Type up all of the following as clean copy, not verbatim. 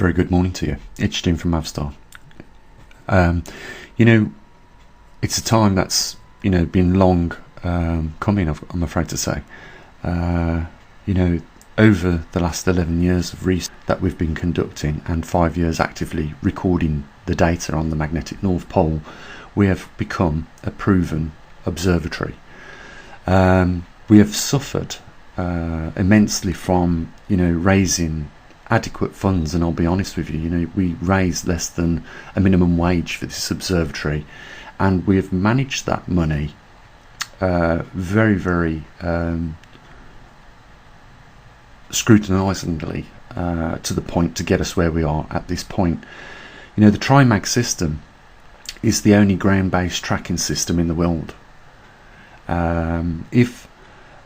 Very good morning to you. It's Jim from Mavstar. It's a time that's been long coming. I'm afraid to say. Over the last 11 years of research that we've been conducting and 5 years actively recording the data on the magnetic North Pole, we have become a proven observatory. We have suffered immensely from raising adequate funds, and I'll be honest with you, we raised less than a minimum wage for this observatory, and we have managed that money very, very scrutinisingly to the point to get us where we are at this point. The TriMag system is the only ground-based tracking system in the world. If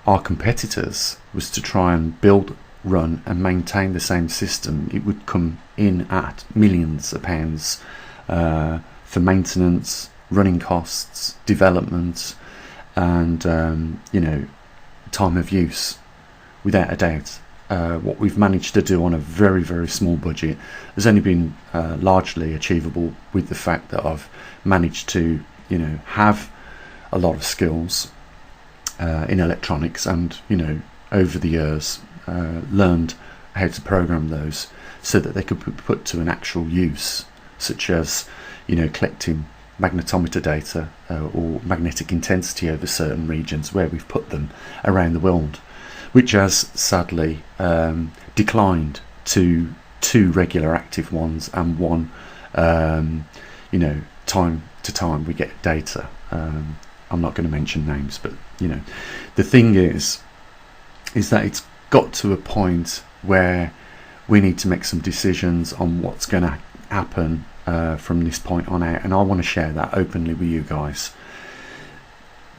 our competitors was to try and build, run and maintain the same system, it would come in at millions of pounds for maintenance, running costs, development, and time of use. Without a doubt, what we've managed to do on a very, very small budget has only been largely achievable with the fact that I've managed to have a lot of skills in electronics, and over the years learned how to program those so that they could be put to an actual use, such as collecting magnetometer data or magnetic intensity over certain regions where we've put them around the world, which has sadly declined to 2 regular active ones and 1 time to time we get data. I'm not going to mention names, but the thing is that it's got to a point where we need to make some decisions on what's going to happen from this point on out, and I want to share that openly with you guys,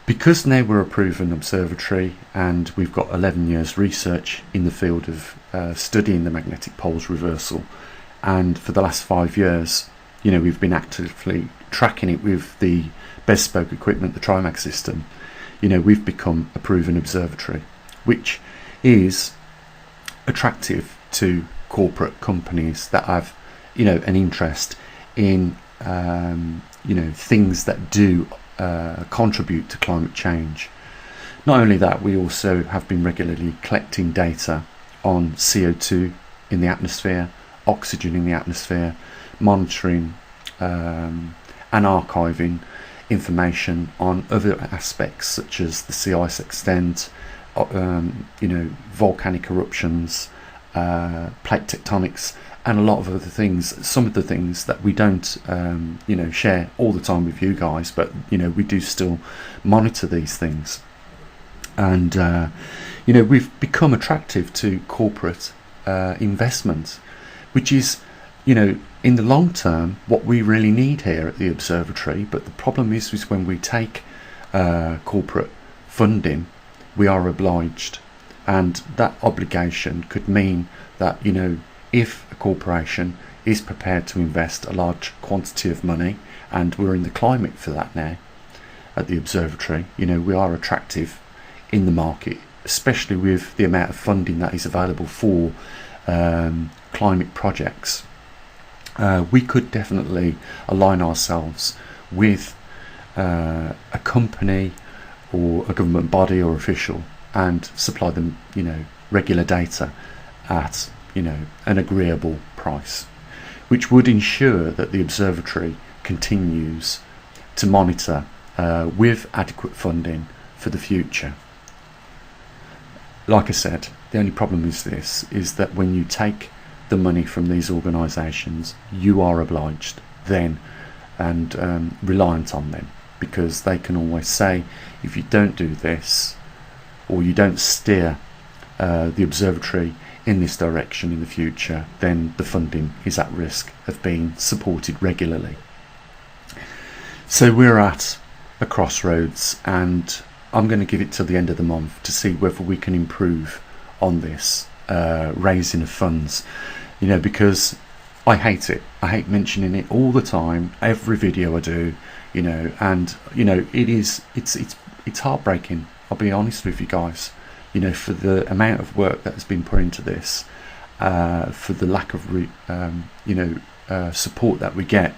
because now we're a proven observatory and we've got 11 years research in the field of studying the magnetic poles reversal, and for the last 5 years we've been actively tracking it with the bespoke equipment, the TriMag system. We've become a proven observatory, which is attractive to corporate companies that have an interest in things that do contribute to climate change. Not only that, we also have been regularly collecting data on CO2 in the atmosphere, oxygen in the atmosphere, monitoring and archiving information on other aspects such as the sea ice extent, volcanic eruptions, plate tectonics, and a lot of other things. Some of the things that we don't share all the time with you guys, but we do still monitor these things, and we've become attractive to corporate investment, which is in the long term what we really need here at the observatory. But the problem is when we take corporate funding, we are obliged, and that obligation could mean that if a corporation is prepared to invest a large quantity of money, and we're in the climate for that now at the observatory, we are attractive in the market, especially with the amount of funding that is available for climate projects. We could definitely align ourselves with a company or a government body or official and supply them regular data at an agreeable price, which would ensure that the observatory continues to monitor with adequate funding for the future. Like I said, the only problem is that when you take the money from these organisations, you are obliged then and reliant on them, because they can always say, if you don't do this or you don't steer the observatory in this direction in the future, then the funding is at risk of being supported regularly. So we're at a crossroads, and I'm going to give it till the end of the month to see whether we can improve on this raising of funds, because I hate it. I hate mentioning it all the time, every video I do, and it's heartbreaking. I'll be honest with you guys, for the amount of work that has been put into this, for the lack of support that we get,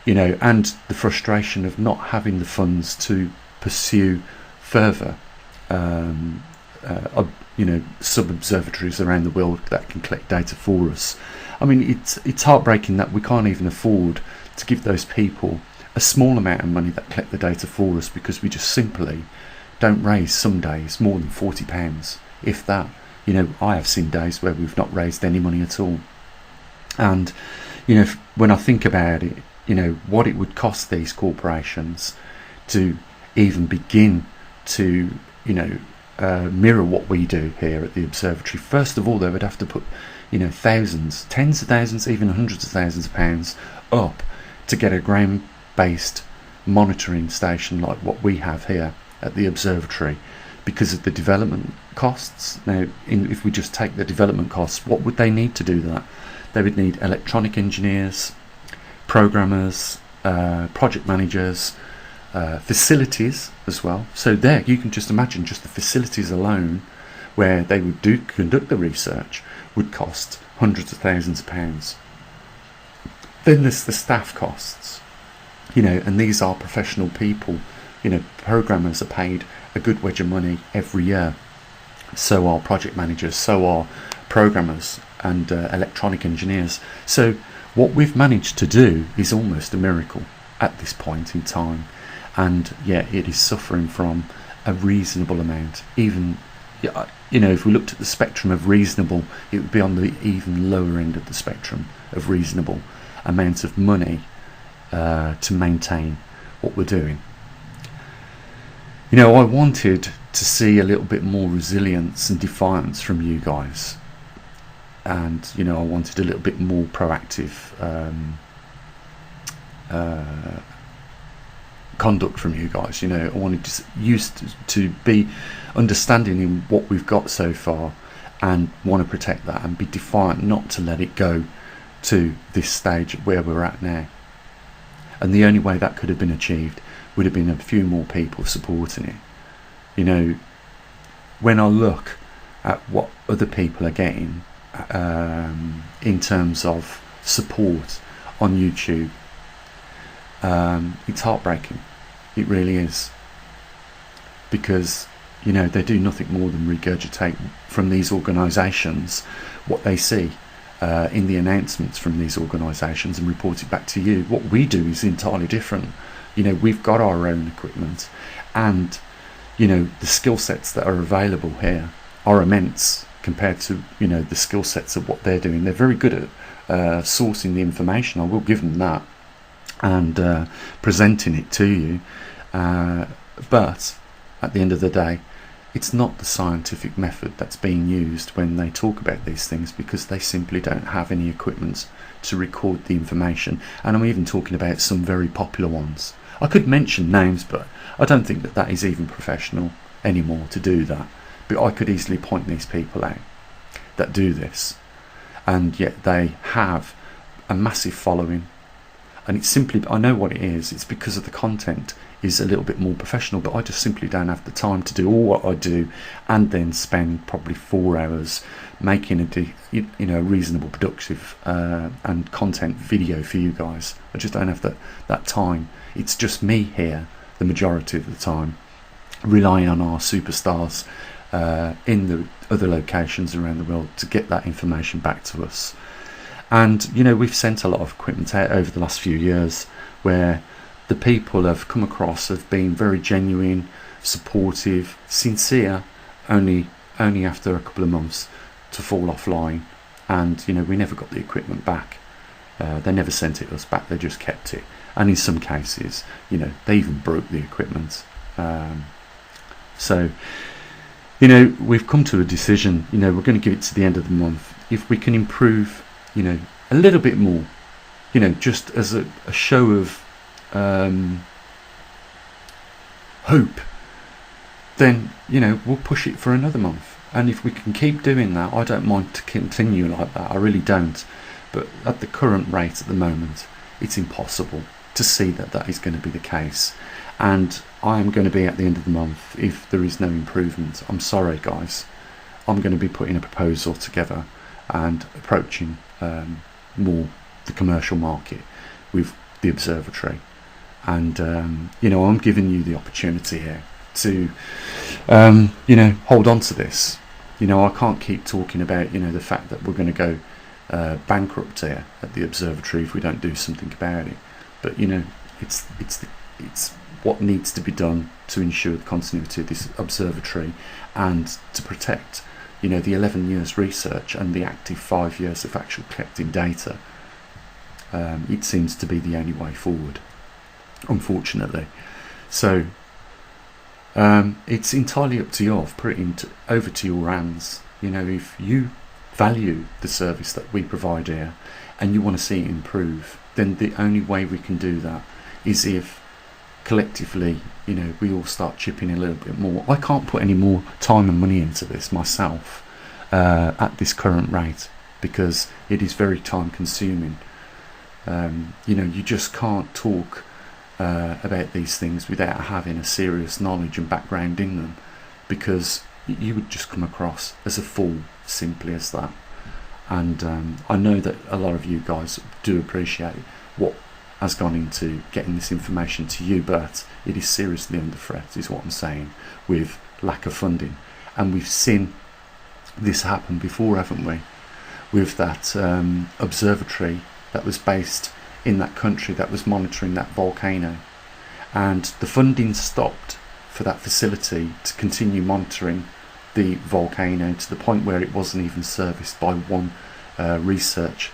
and the frustration of not having the funds to pursue further sub-observatories around the world that can collect data for us. I mean, it's heartbreaking that we can't even afford to give those people a small amount of money that collect the data for us, because we just simply don't raise some days more than £40, if that. I have seen days where we've not raised any money at all. And when I think about it, what it would cost these corporations to even begin to mirror what we do here at the observatory. First of all, they would have to put thousands, tens of thousands, even hundreds of thousands of pounds up to get a ground-based monitoring station like what we have here at the observatory, because of the development costs. Now, if we just take the development costs, what would they need to do that? They would need electronic engineers, programmers, project managers, facilities as well. So there, you can just imagine just the facilities alone where they would conduct the research would cost hundreds of thousands of pounds. Then there's the staff costs, and these are professional people. Programmers are paid a good wedge of money every year. So are project managers, so are programmers and electronic engineers. So what we've managed to do is almost a miracle at this point in time, and yet it is suffering from a reasonable amount. Even if we looked at the spectrum of reasonable, it would be on the even lower end of the spectrum of reasonable amount of money to maintain what we're doing. I wanted to see a little bit more resilience and defiance from you guys, and I wanted a little bit more proactive conduct from you guys. I wanted to be understanding in what we've got so far, and want to protect that and be defiant, not to let it go to this stage where we're at now. And the only way that could have been achieved would have been a few more people supporting it. When I look at what other people are getting in terms of support on YouTube, it's heartbreaking. It really is, because they do nothing more than regurgitate from these organisations what they see in the announcements from these organisations and report it back to you. What we do is entirely different. We've got our own equipment, and the skill sets that are available here are immense compared to the skill sets of what they're doing. They're very good at sourcing the information, I will give them that, and presenting it to you, but at the end of the day, it's not the scientific method that's being used when they talk about these things, because they simply don't have any equipment to record the information. And I'm even talking about some very popular ones. I could mention names, but I don't think that is even professional anymore to do that. But I could easily point these people out that do this, and yet they have a massive following. And it's simply, I know what it is, it's because of the content is a little bit more professional, but I just simply don't have the time to do all what I do and then spend probably 4 hours making a reasonable, productive and content video for you guys. I just don't have that time. It's just me here the majority of the time, relying on our superstars in the other locations around the world to get that information back to us. And we've sent a lot of equipment out over the last few years where the people have come across have been very genuine, supportive, sincere, only after a couple of months to fall offline. And we never got the equipment back. They never sent it us back, they just kept it. And in some cases, they even broke the equipment. So we've come to a decision. We're going to give it to the end of the month. If we can improve a little bit more, just as a show of hope, then we'll push it for another month. And if we can keep doing that, I don't mind to continue like that, I really don't. But at the current rate at the moment, it's impossible to see that is going to be the case. And I am going to be at the end of the month, if there is no improvement, I'm sorry guys, I'm going to be putting a proposal together and approaching more the commercial market with the observatory. And I'm giving you the opportunity here to hold on to this. I can't keep talking about the fact that we're going to go bankrupt here at the observatory if we don't do something about it. But it's what needs to be done to ensure the continuity of this observatory and to protect the 11 years research and the active 5 years of actual collecting data. It seems to be the only way forward, unfortunately. So it's entirely up to you. I've put it over to your hands. If you value the service that we provide here and you want to see it improve, then the only way we can do that is if collectively we all start chipping a little bit more. I can't put any more time and money into this myself at this current rate, because it is very time consuming. You just can't talk about these things without having a serious knowledge and background in them, because you would just come across as a fool, simply as that. And I know that a lot of you guys do appreciate what has gone into getting this information to you, but it is seriously under threat, is what I'm saying, with lack of funding. And we've seen this happen before, haven't we, with that observatory that was based in that country that was monitoring that volcano, and the funding stopped for that facility to continue monitoring the volcano, to the point where it wasn't even serviced by one research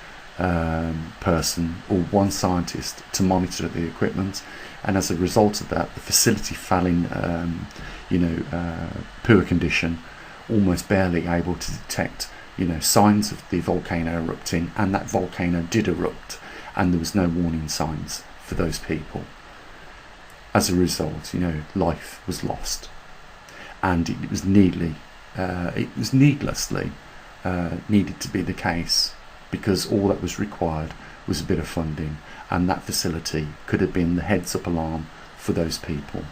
person or one scientist to monitor the equipment. And as a result of that, the facility fell in poor condition, almost barely able to detect signs of the volcano erupting. And that volcano did erupt, and there was no warning signs for those people. As a result, life was lost, and it was needlessly needed to be the case, because all that was required was a bit of funding, and that facility could have been the heads up alarm for those people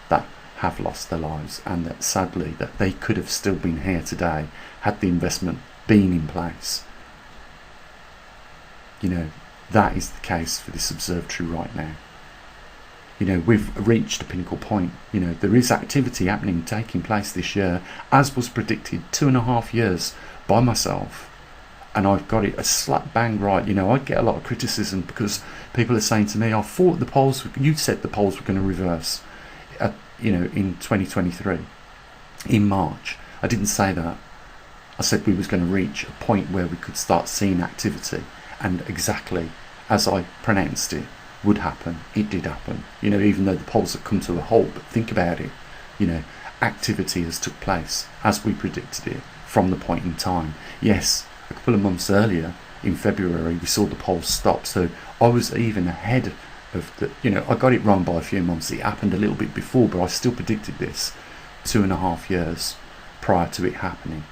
that have lost their lives, and that sadly that they could have still been here today had the investment been in place. That is the case for this observatory right now. We've reached a pinnacle point. There is activity taking place this year, as was predicted 2.5 years by myself, and I've got it a slap bang right. I get a lot of criticism because people are saying to me, I thought you said the polls were going to reverse in 2023 in March. I didn't say that. I said we was going to reach a point where we could start seeing activity, and exactly as I pronounced it would happen, it did happen. Even though the polls have come to a halt, but think about it. Activity has took place as we predicted it from the point in time. Yes, a couple of months earlier in February we saw the polls stop, so I was even ahead of the I got it wrong by a few months. It happened a little bit before, but I still predicted this 2.5 years prior to it happening.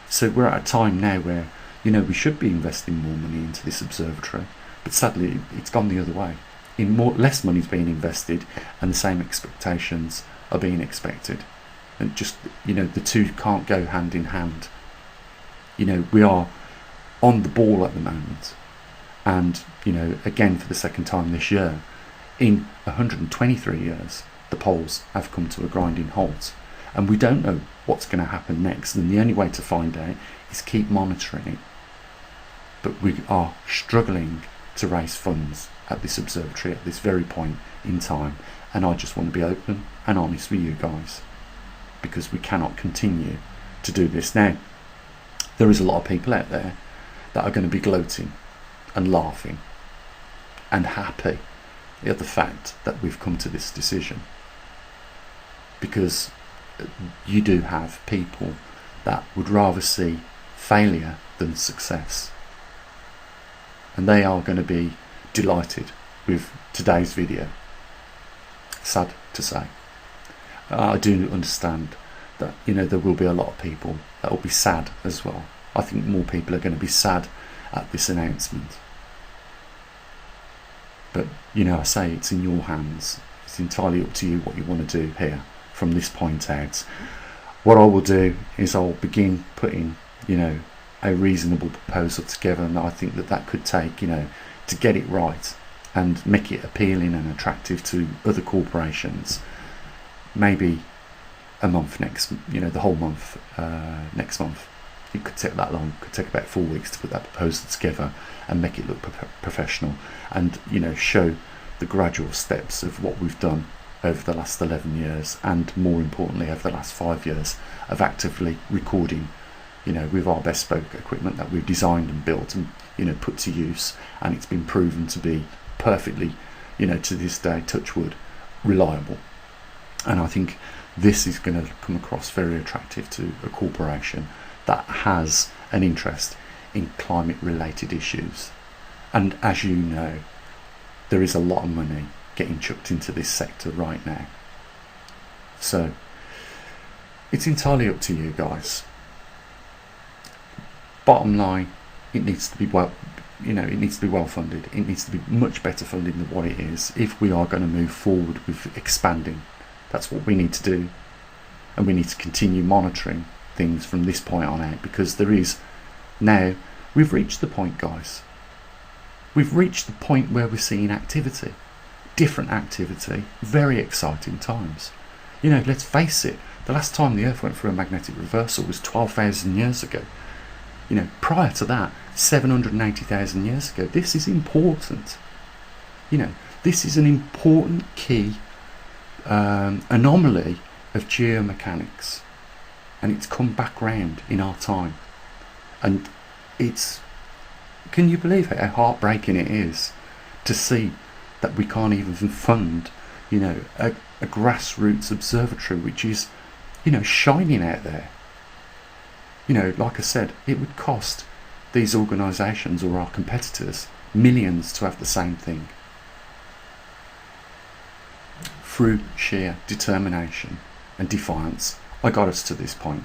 So we're at a time now where we should be investing more money into this observatory, but sadly it's gone the other way. Less money is being invested, and the same expectations are being expected, and just the two can't go hand in hand. We are on the ball at the moment, and again for the second time this year in 123 years the polls have come to a grinding halt, and we don't know what's going to happen next, and the only way to find out is keep monitoring it. But we are struggling to raise funds at this observatory at this very point in time, and I just want to be open and honest with you guys, because we cannot continue to do this. Now, there is a lot of people out there that are going to be gloating and laughing and happy at the fact that we've come to this decision, because you do have people that would rather see failure than success, and they are going to be delighted with today's video. Sad to say. I do understand that there will be a lot of people that will be sad as well. I think more people are going to be sad at this announcement, but I say it's in your hands. It's entirely up to you what you want to do here from this point out. What I will do is I'll begin putting a reasonable proposal together, and I think that could take, to get it right and make it appealing and attractive to other corporations, maybe a month next, the whole month next month. It could take that long. It could take about 4 weeks to put that proposal together and make it look professional, and show the gradual steps of what we've done over the last 11 years, and more importantly over the last 5 years of actively recording, with our bespoke equipment that we've designed and built and put to use, and it's been proven to be perfectly, to this day, touch wood, reliable. And I think this is going to come across very attractive to a corporation that has an interest in climate related issues. And as you know, there is a lot of money getting chucked into this sector right now. So it's entirely up to you guys. Bottom line, it needs to be well funded. It needs to be much better funded than what it is if we are going to move forward with expanding. That's what we need to do, and we need to continue monitoring things from this point on out, because we've reached the point, guys. We've reached the point where we're seeing activity, different activity, very exciting times. Let's face it, the last time the Earth went through a magnetic reversal was 12,000 years ago. Prior to that, 780,000 years ago. This is important. This is an important key anomaly of geomechanics, and it's come back round in our time. And can you believe how heartbreaking it is to see that we can't even fund, a grassroots observatory which is, shining out there. Like I said, it would cost these organisations or our competitors millions to have the same thing. Through sheer determination and defiance, I got us to this point.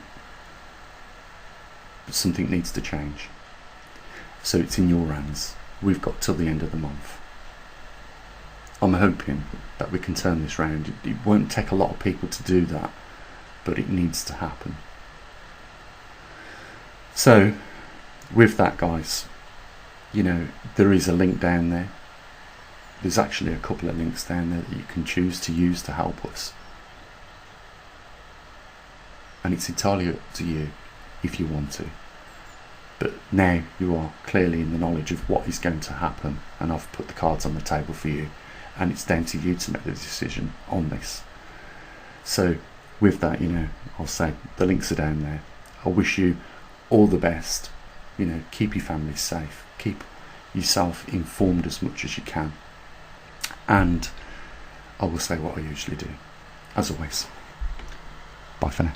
But something needs to change. So it's in your hands. We've got till the end of the month. I'm hoping that we can turn this round. It won't take a lot of people to do that, but it needs to happen. So with that, guys, there is a link down there. There's actually a couple of links down there that you can choose to use to help us, and it's entirely up to you if you want to. But now you are clearly in the knowledge of what is going to happen, and I've put the cards on the table for you, and it's down to you to make the decision on this. So with that, I'll say the links are down there. I wish you all the best. Keep your family safe, keep yourself informed as much as you can, and I will say what I usually do. As always, bye for now.